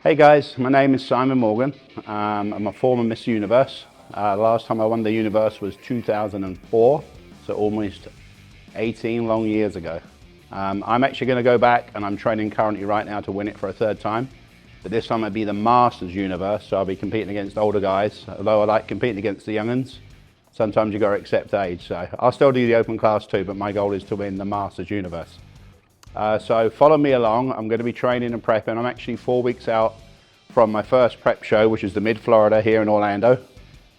Hey guys, my name is Simon Morgan. I'm a former Miss Universe. Last time I won the Universe was 2004, so almost 18 long years ago. I'm actually going to go back and I'm training currently right now to win it for a third time. But this time I'll be the Masters Universe, so I'll be competing against older guys. Although I like competing against the young'uns, sometimes you've got to accept age. So I'll still do the open class too, but my goal is to win the Masters Universe. So follow me along. I'm going to be training and prepping. I'm actually 4 weeks out from my first prep show, which is the Mid-Florida here in Orlando.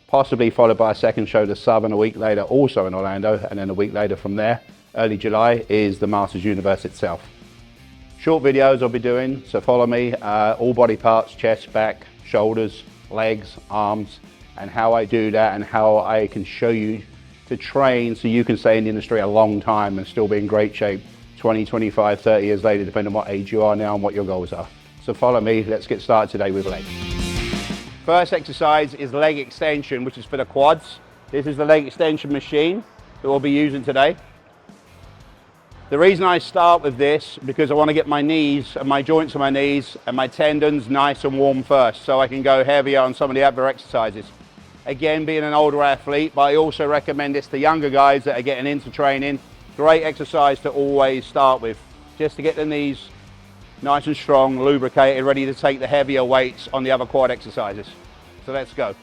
Possibly followed by a second show, the Southern, a week later, also in Orlando. And then a week later from there, early July, is the Masters Universe itself. Short videos I'll be doing, so follow me. All body parts, chest, back, shoulders, legs, arms, and how I do that and how I can show you to train so you can stay in the industry a long time and still be in great shape 20, 25, 30 years later, depending on what age you are now and what your goals are. So follow me, let's get started today with legs. First exercise is leg extension, which is for the quads. This is the leg extension machine that we'll be using today. The reason I start with this, because I want to get my knees and my joints of my knees and my tendons nice and warm first, so I can go heavier on some of the other exercises. Again, being an older athlete, but I also recommend this to younger guys that are getting into training. Great exercise to always start with, just to get the knees nice and strong, lubricated, ready to take the heavier weights on the other quad exercises. So let's go.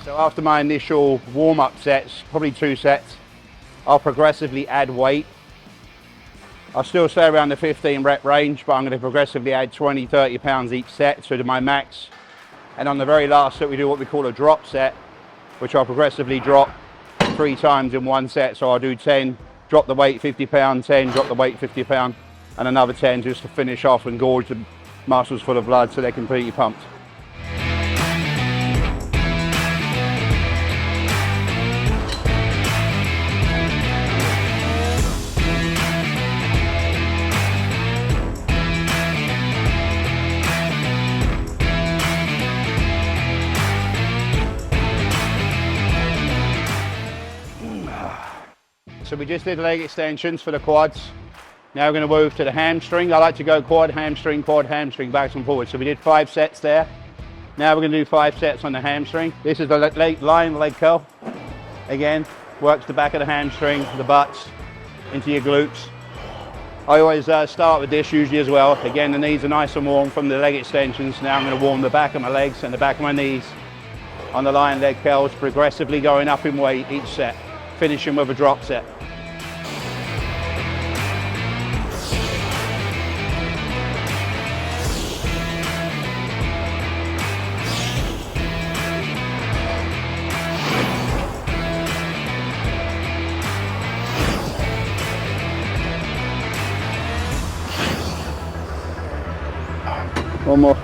So after my initial warm-up sets, probably 2 sets, I'll progressively add weight. I'll still stay around the 15 rep range, but I'm going to progressively add 20, 30 pounds each set, so to my max. And on the very last set, we do what we call a drop set, which I'll progressively drop 3 times in 1 set. So I'll do 10, drop the weight 50 pound, 10, drop the weight 50 pound, and another 10 just to finish off and gorge the muscles full of blood so they're completely pumped. So we just did leg extensions for the quads. Now we're going to move to the hamstring. I like to go quad, hamstring, backwards and forwards. So we did 5 sets there. Now we're going to do 5 sets on the hamstring. This is the lying leg curl. Again, works the back of the hamstring, the butts, into your glutes. I always start with this usually as well. Again, the knees are nice and warm from the leg extensions. Now I'm going to warm the back of my legs and the back of my knees on the lying leg curls, progressively going up in weight each set, finishing with a drop set. One more.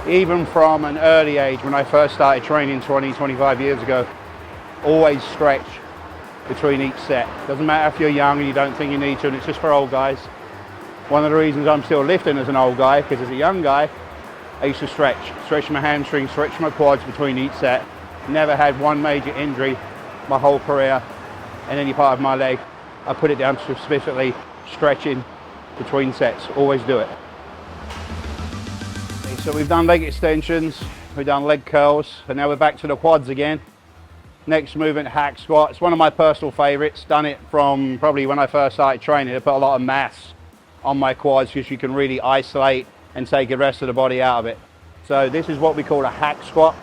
Even from an early age, when I first started training 20, 25 years ago, always stretch between each set. Doesn't matter if you're young and you don't think you need to, and it's just for old guys. One of the reasons I'm still lifting as an old guy, because as a young guy, I used to stretch my hamstrings, stretch my quads between each set. Never had one major injury my whole career in any part of my leg. I put it down to specifically stretching between sets. Always do it. So we've done leg extensions, we've done leg curls, and now we're back to the quads again. Next movement, hack squat. It's one of my personal favorites. Done it from probably when I first started training. I put a lot of mass on my quads because you can really isolate and take the rest of the body out of it. So this is what we call a hack squat.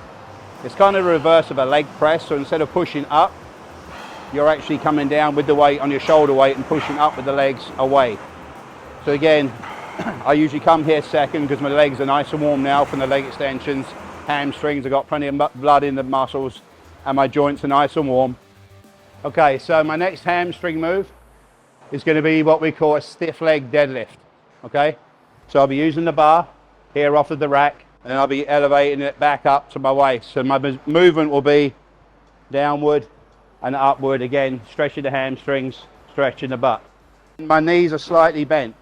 It's kind of the reverse of a leg press. So instead of pushing up, you're actually coming down with the weight on your shoulder weight and pushing up with the legs away. So again, I usually come here second because my legs are nice and warm now from the leg extensions, hamstrings, I've got plenty of blood in the muscles, and my joints are nice and warm. Okay, so my next hamstring move is going to be what we call a stiff leg deadlift, okay? So I'll be using the bar here off of the rack, and I'll be elevating it back up to my waist. So my movement will be downward and upward, again, stretching the hamstrings, stretching the butt. My knees are slightly bent,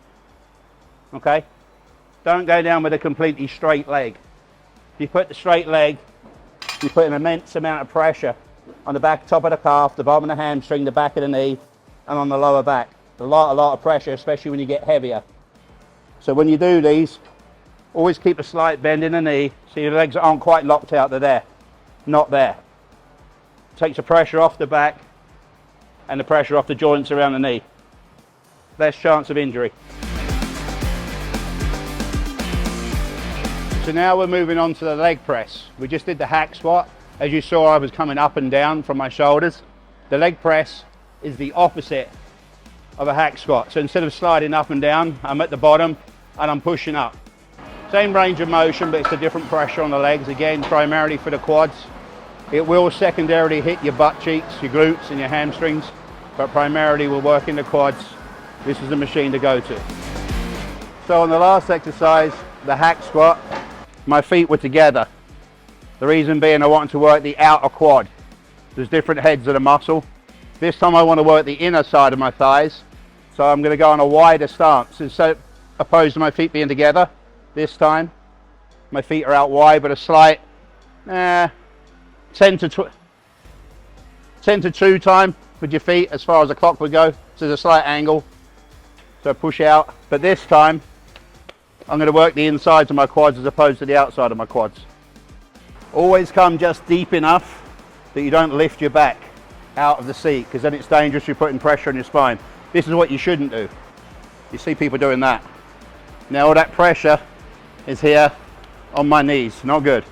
okay? Don't go down with a completely straight leg. If you put the straight leg, you put an immense amount of pressure on the back, top of the calf, the bottom of the hamstring, the back of the knee, and on the lower back. A lot of pressure, especially when you get heavier. So when you do these, always keep a slight bend in the knee, so your legs aren't quite locked out, they're there, not there. Takes the pressure off the back and the pressure off the joints around the knee. Less chance of injury. So now we're moving on to the leg press. We just did the hack squat. As you saw, I was coming up and down from my shoulders. The leg press is the opposite of a hack squat. So instead of sliding up and down, I'm at the bottom and I'm pushing up. Same range of motion, but it's a different pressure on the legs, again, primarily for the quads. It will secondarily hit your butt cheeks, your glutes and your hamstrings, but primarily we're working the quads. This is the machine to go to. So on the last exercise, the hack squat, my feet were together. The reason being I wanted to work the outer quad. There's different heads of the muscle. This time I want to work the inner side of my thighs. So I'm going to go on a wider stance. Instead, opposed to my feet being together, this time my feet are out wide, but a slight 10 to 2 time with your feet as far as the clock would go. So there's a slight angle. So push out. But this time I'm going to work the insides of my quads as opposed to the outside of my quads. Always come just deep enough that you don't lift your back out of the seat, because then it's dangerous. You're putting pressure on your spine. This is what you shouldn't do. You see people doing that. Now all that pressure is here on my knees. Not good.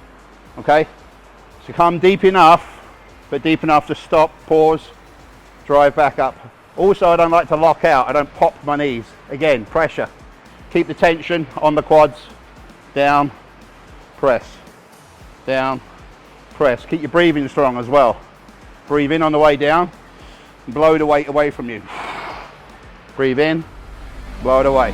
Okay? So come deep enough, but deep enough to stop, pause, drive back up. Also, I don't like to lock out. I don't pop my knees. Again, pressure. Keep the tension on the quads. Down, press. Down, press. Keep your breathing strong as well. Breathe in on the way down, and blow the weight away from you. Breathe in, blow it away.